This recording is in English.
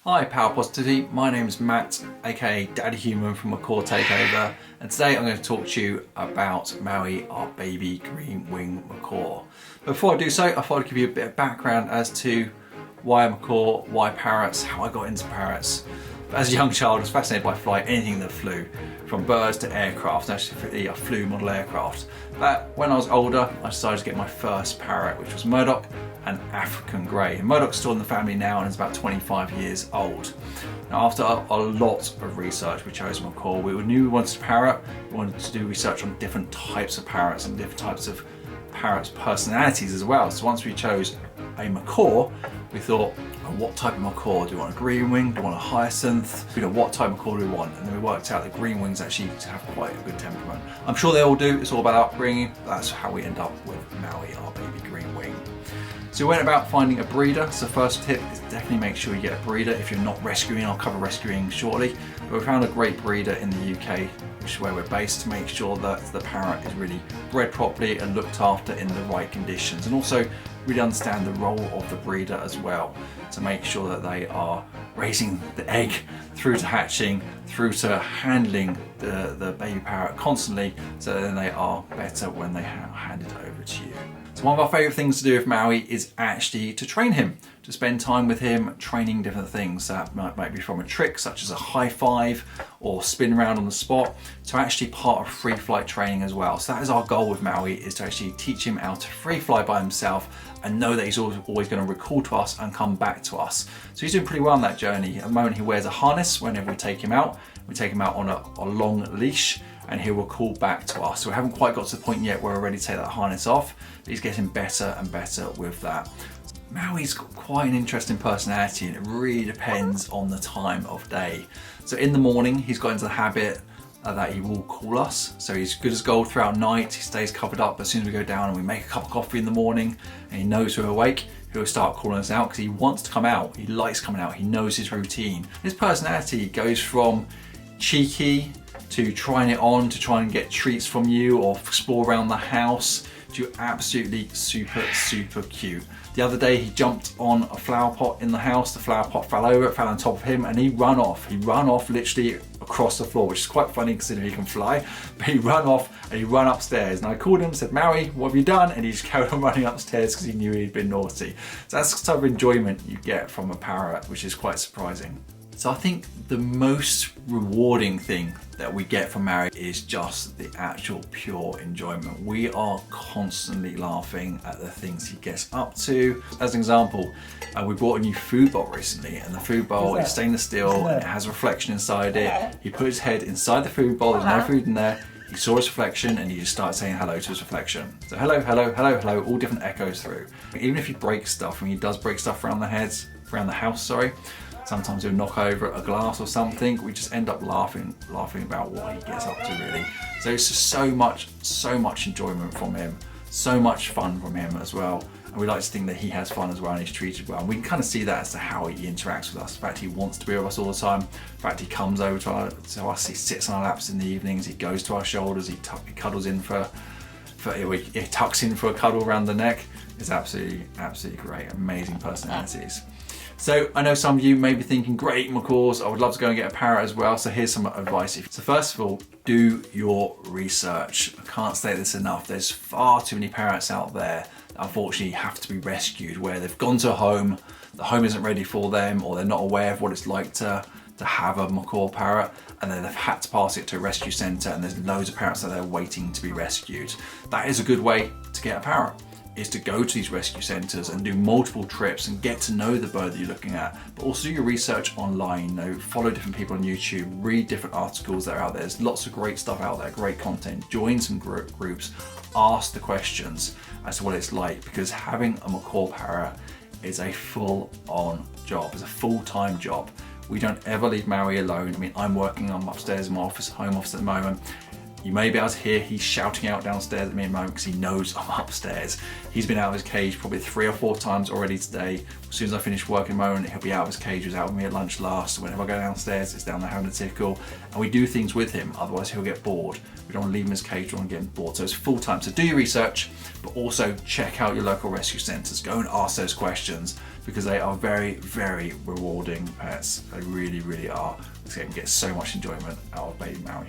Hi Power Positivity, my name is Matt, aka Daddy Human from Macaw Takeover, and today I'm going to talk to you about Maui, our baby green wing macaw. But before I do so, I thought I'd give you a bit of background as to why a macaw, why parrots, how I got into parrots. As a young child, I was fascinated by flight, anything that flew, from birds to aircraft. Actually, I flew model aircraft. But when I was older, I decided to get my first parrot, which was Murdoch, an African grey. Murdoch's still in the family now and is about 25 years old. Now, after a lot of research, we chose macaw. We knew we wanted a parrot. We wanted to do research on different types of parrots and different types of parrots' personalities as well. So once we chose a macaw, we thought, oh, what type of macaw? Do we want a green wing? Do we want a hyacinth? What type of macaw do we want? And then we worked out that green wings actually have quite a good temperament. I'm sure they all do. It's all about upbringing. That's how we end up with Maui, our baby green wing. So we went about finding a breeder. So first tip is definitely make sure you get a breeder if you're not rescuing. I'll cover rescuing shortly. But we found a great breeder in the UK, which is where we're based, to make sure that the parrot is really bred properly and looked after in the right conditions. And also really understand the role of the breeder as well, to make sure that they are raising the egg through to hatching, through to handling the baby parrot constantly, so then they are better when they hand it over to you. So one of our favourite things to do with Maui is actually to train him, to spend time with him training different things. That might be from a trick such as a high five or spin around on the spot, to actually part of free flight training as well. So that is our goal with Maui, is to actually teach him how to free fly by himself and know that he's always going to recall to us and come back to us. So he's doing pretty well on that journey. At the moment he wears a harness whenever we take him out. We take him out on a long leash and he will call back to us. So we haven't quite got to the point yet where we're ready to take that harness off, but he's getting better and better with that. Maui's got quite an interesting personality and it really depends on the time of day. So in the morning, he's got into the habit that he will call us. So he's good as gold throughout night. He stays covered up. As soon as we go down and we make a cup of coffee in the morning and he knows we're awake, he'll start calling us out because he wants to come out. He likes coming out. He knows his routine. His personality goes from cheeky to trying it on, to try and get treats from you or explore around the house, to absolutely super cute. The other day he jumped on a flower pot in the house, the flower pot fell over, it fell on top of him, and he ran off. He ran off literally across the floor, which is quite funny considering he can fly, but he ran off and he ran upstairs. And I called him and said, Maui, what have you done? And he just carried on running upstairs because he knew he'd been naughty. So that's the type of enjoyment you get from a parrot, which is quite surprising. So I think the most rewarding thing that we get from Maui is just the actual pure enjoyment. We are constantly laughing at the things he gets up to. As an example, we bought a new food bowl recently, and the food bowl is stainless steel and it has a reflection inside it. He put his head inside the food bowl, there's no food in there. He saw his reflection and he just started saying hello to his reflection. So hello, hello, hello, hello, all different echoes through. Even if he breaks stuff, and he does break stuff around the house, sorry. Sometimes he'll knock over a glass or something. We just end up laughing about what he gets up to, really. So it's just so much enjoyment from him, so much fun from him as well. And we like to think that he has fun as well and he's treated well. And we can kind of see that as to how he interacts with us. In fact, he wants to be with us all the time. In fact, he comes over to us, he sits on our laps in the evenings, he goes to our shoulders, he cuddles in he tucks in for a cuddle around the neck. It's absolutely great, amazing personalities. So I know some of you may be thinking, great, macaws, I would love to go and get a parrot as well. So here's some advice. So first of all, do your research. I can't say this enough. There's far too many parrots out there that unfortunately have to be rescued, where they've gone to a home, the home isn't ready for them, or they're not aware of what it's like to have a macaw parrot, and then they've had to pass it to a rescue centre, and there's loads of parrots that they're waiting to be rescued. That is a good way to get a parrot, is to go to these rescue centres and do multiple trips and get to know the bird that you're looking at, but also do your research online. Follow different people on YouTube, read different articles that are out there. There's lots of great stuff out there, great content. Join some groups, ask the questions as to what it's like, because having a macaw parrot is a full-on job, it's a full-time job. We don't ever leave Maui alone. I mean, I'm upstairs in my home office at the moment. You may be able to hear he's shouting out downstairs at me at the moment because he knows I'm upstairs. He's been out of his cage probably 3 or 4 times already today. As soon as I finish work in a moment, he'll be out of his cage. He was out with me at lunch last. So whenever I go downstairs, it's down there having a tickle. And we do things with him, otherwise he'll get bored. We don't want to leave him in his cage, we don't want to get him bored. So it's full time. So do your research, but also check out your local rescue centres. Go and ask those questions, because they are very, very rewarding pets. They really, really are. You can get so much enjoyment out of baby Maui.